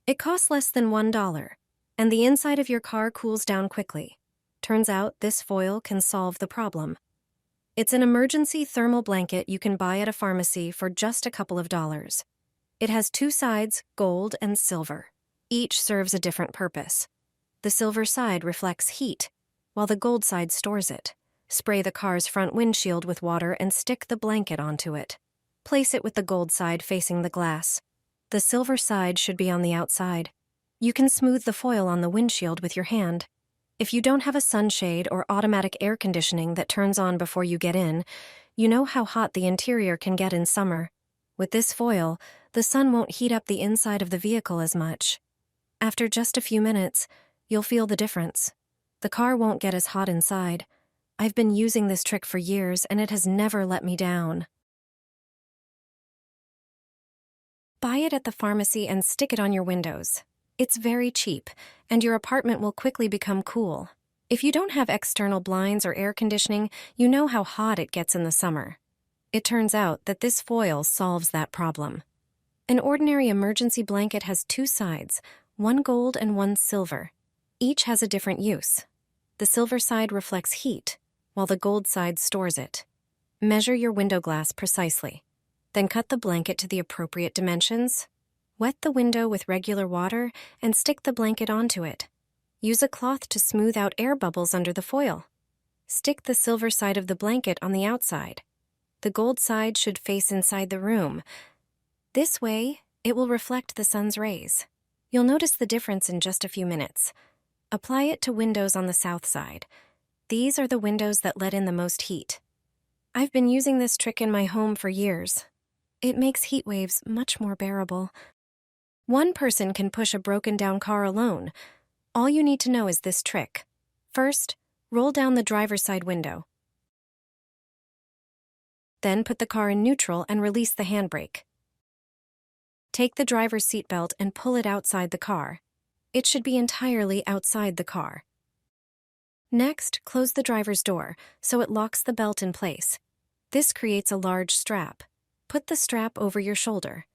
It costs less than $1, and the inside of your car cools down quickly. Turns out this foil can solve the problem. It's an emergency thermal blanket you can buy at a pharmacy for just a couple of dollars. It has two sides, gold and silver. Each serves a different purpose. The silver side reflects heat, while the gold side stores it. Spray the car's front windshield with water and stick the blanket onto it. Place it with the gold side facing the glass. The silver side should be on the outside. You can smooth the foil on the windshield with your hand. If you don't have a sunshade or automatic air conditioning that turns on before you get in, you know how hot the interior can get in summer. With this foil, the sun won't heat up the inside of the vehicle as much. After just a few minutes, you'll feel the difference. The car won't get as hot inside. I've been using this trick for years and it has never let me down. Buy it at the pharmacy and stick it on your windows. It's very cheap, and your apartment will quickly become cool. If you don't have external blinds or air conditioning, you know how hot it gets in the summer. It turns out that this foil solves that problem. An ordinary emergency blanket has two sides, one gold and one silver. Each has a different use. The silver side reflects heat, while the gold side stores it. Measure your window glass precisely. Then cut the blanket to the appropriate dimensions. Wet the window with regular water and stick the blanket onto it. Use a cloth to smooth out air bubbles under the foil. Stick the silver side of the blanket on the outside. The gold side should face inside the room. This way, it will reflect the sun's rays. You'll notice the difference in just a few minutes. Apply it to windows on the south side. These are the windows that let in the most heat. I've been using this trick in my home for years. It makes heat waves much more bearable. One person can push a broken-down car alone. All you need to know is this trick. First, roll down the driver's side window. Then put the car in neutral and release the handbrake. Take the driver's seatbelt and pull it outside the car. It should be entirely outside the car. Next, close the driver's door so it locks the belt in place. This creates a large strap. Put the strap over your shoulder.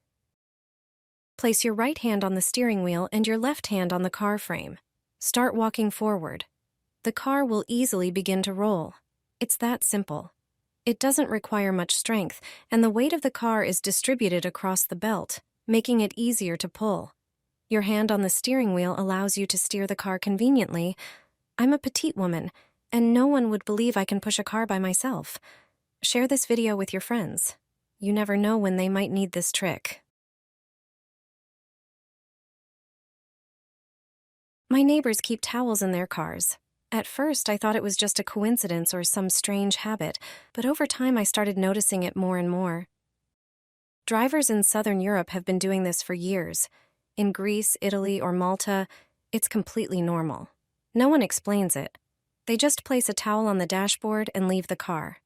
Place your right hand on the steering wheel and your left hand on the car frame. Start walking forward. The car will easily begin to roll. It's that simple. It doesn't require much strength, and the weight of the car is distributed across the belt, making it easier to pull. Your hand on the steering wheel allows you to steer the car conveniently. I'm a petite woman, and no one would believe I can push a car by myself. Share this video with your friends. You never know when they might need this trick. My neighbors keep towels in their cars. At first, I thought it was just a coincidence or some strange habit, but over time I started noticing it more and more. Drivers in Southern Europe have been doing this for years. In Greece, Italy, or Malta, it's completely normal. No one explains it. They just place a towel on the dashboard and leave the car.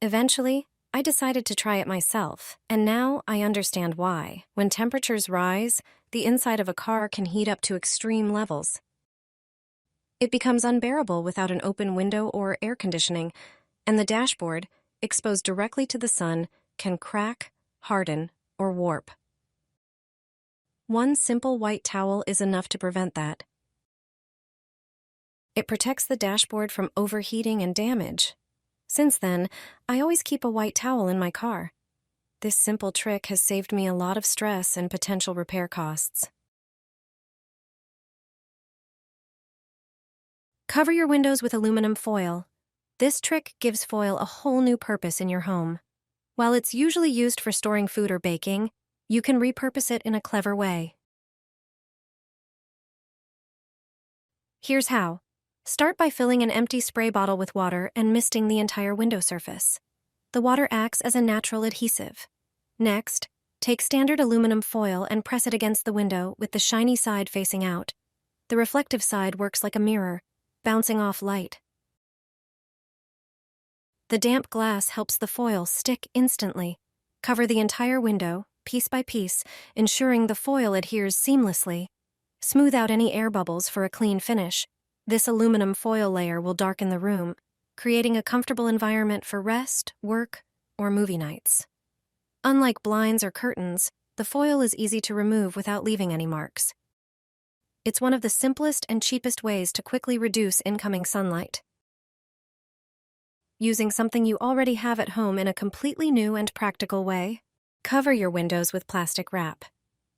Eventually, I decided to try it myself, and now I understand why. When temperatures rise, the inside of a car can heat up to extreme levels. It becomes unbearable without an open window or air conditioning, and the dashboard, exposed directly to the sun, can crack, harden, or warp. One simple white towel is enough to prevent that. It protects the dashboard from overheating and damage. Since then, I always keep a white towel in my car. This simple trick has saved me a lot of stress and potential repair costs. Cover your windows with aluminum foil. This trick gives foil a whole new purpose in your home. While it's usually used for storing food or baking, you can repurpose it in a clever way. Here's how. Start by filling an empty spray bottle with water and misting the entire window surface. The water acts as a natural adhesive. Next, take standard aluminum foil and press it against the window with the shiny side facing out. The reflective side works like a mirror, bouncing off light. The damp glass helps the foil stick instantly. Cover the entire window, piece by piece, ensuring the foil adheres seamlessly. Smooth out any air bubbles for a clean finish. This aluminum foil layer will darken the room, creating a comfortable environment for rest, work, or movie nights. Unlike blinds or curtains, the The foil is easy to remove without leaving any marks. It's one of the simplest and cheapest ways to quickly reduce incoming sunlight. Using something you already have at home in a completely new and practical way. Cover your windows with plastic wrap.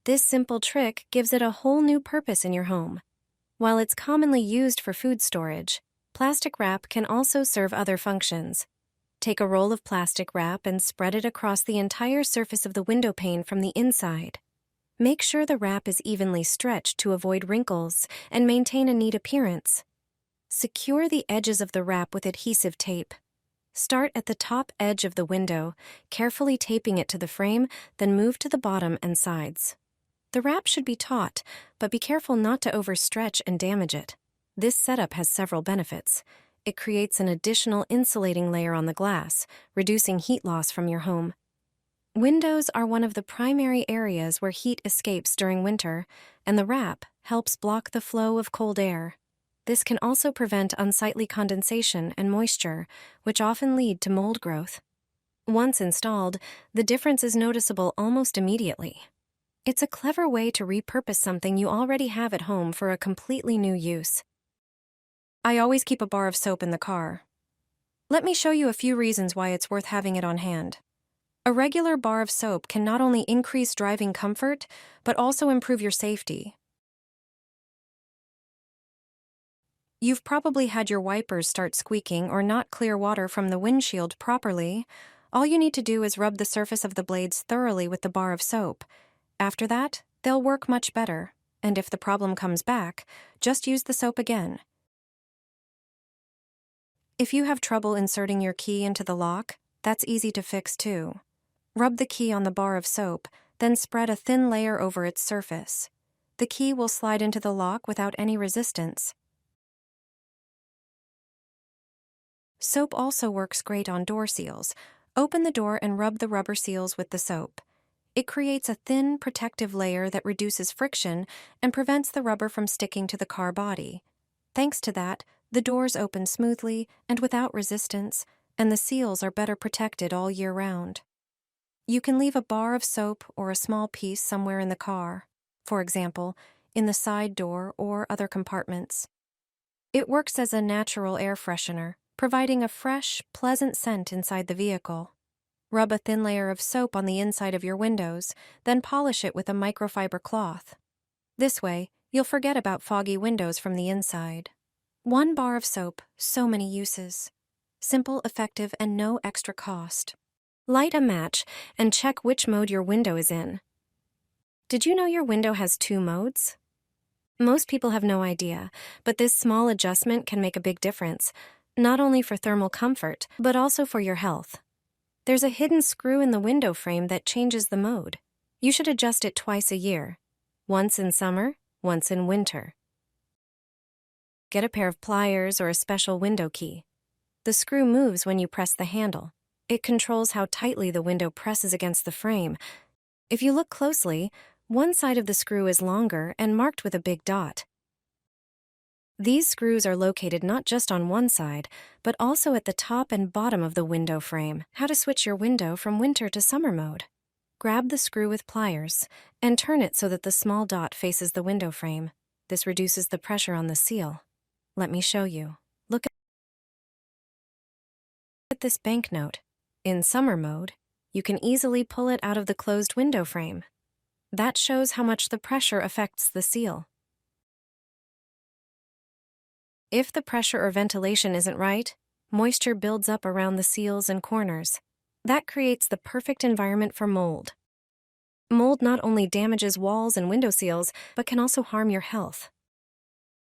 This simple trick gives it a whole new purpose in your home. While it's commonly used for food storage, plastic wrap can also serve other functions. Take a roll of plastic wrap and spread it across the entire surface of the window pane from the inside. Make sure the wrap is evenly stretched to avoid wrinkles and maintain a neat appearance. Secure the edges of the wrap with adhesive tape. Start at the top edge of the window, carefully taping it to the frame, then move to the bottom and sides. The wrap should be taut, but be careful not to overstretch and damage it. This setup has several benefits. It creates an additional insulating layer on the glass, reducing heat loss from your home. Windows are one of the primary areas where heat escapes during winter, and the wrap helps block the flow of cold air. This can also prevent unsightly condensation and moisture, which often lead to mold growth. Once installed, the difference is noticeable almost immediately. It's a clever way to repurpose something you already have at home for a completely new use. I always keep a bar of soap in the car. Let me show you a few reasons why it's worth having it on hand. A regular bar of soap can not only increase driving comfort, but also improve your safety. You've probably had your wipers start squeaking or not clear water from the windshield properly. All you need to do is rub the surface of the blades thoroughly with the bar of soap. After that, they'll work much better, and if the problem comes back, just use the soap again. If you have trouble inserting your key into the lock, that's easy to fix too. Rub the key on the bar of soap, then spread a thin layer over its surface. The key will slide into the lock without any resistance. Soap also works great on door seals. Open the door and rub the rubber seals with the soap. It creates a thin, protective layer that reduces friction and prevents the rubber from sticking to the car body. Thanks to that, the doors open smoothly and without resistance, and the seals are better protected all year round. You can leave a bar of soap or a small piece somewhere in the car, for example, in the side door or other compartments. It works as a natural air freshener, providing a fresh, pleasant scent inside the vehicle. Rub a thin layer of soap on the inside of your windows, then polish it with a microfiber cloth. This way, you'll forget about foggy windows from the inside. One bar of soap, so many uses. Simple, effective, and no extra cost. Light a match and check which mode your window is in. Did you know your window has 2 modes? Most people have no idea, but this small adjustment can make a big difference, not only for thermal comfort, but also for your health. There's a hidden screw in the window frame that changes the mode. You should adjust it twice a year, once in summer, once in winter. Get a pair of pliers or a special window key. The screw moves when you press the handle. It controls how tightly the window presses against the frame. If you look closely, one side of the screw is longer and marked with a big dot. These screws are located not just on one side, but also at the top and bottom of the window frame. How to switch your window from winter to summer mode. Grab the screw with pliers and turn it so that the small dot faces the window frame. This reduces the pressure on the seal. Let me show you. Look at this banknote. In summer mode, you can easily pull it out of the closed window frame. That shows how much the pressure affects the seal. If the pressure or ventilation isn't right, moisture builds up around the seals and corners. That creates the perfect environment for mold. Mold not only damages walls and window seals, but can also harm your health.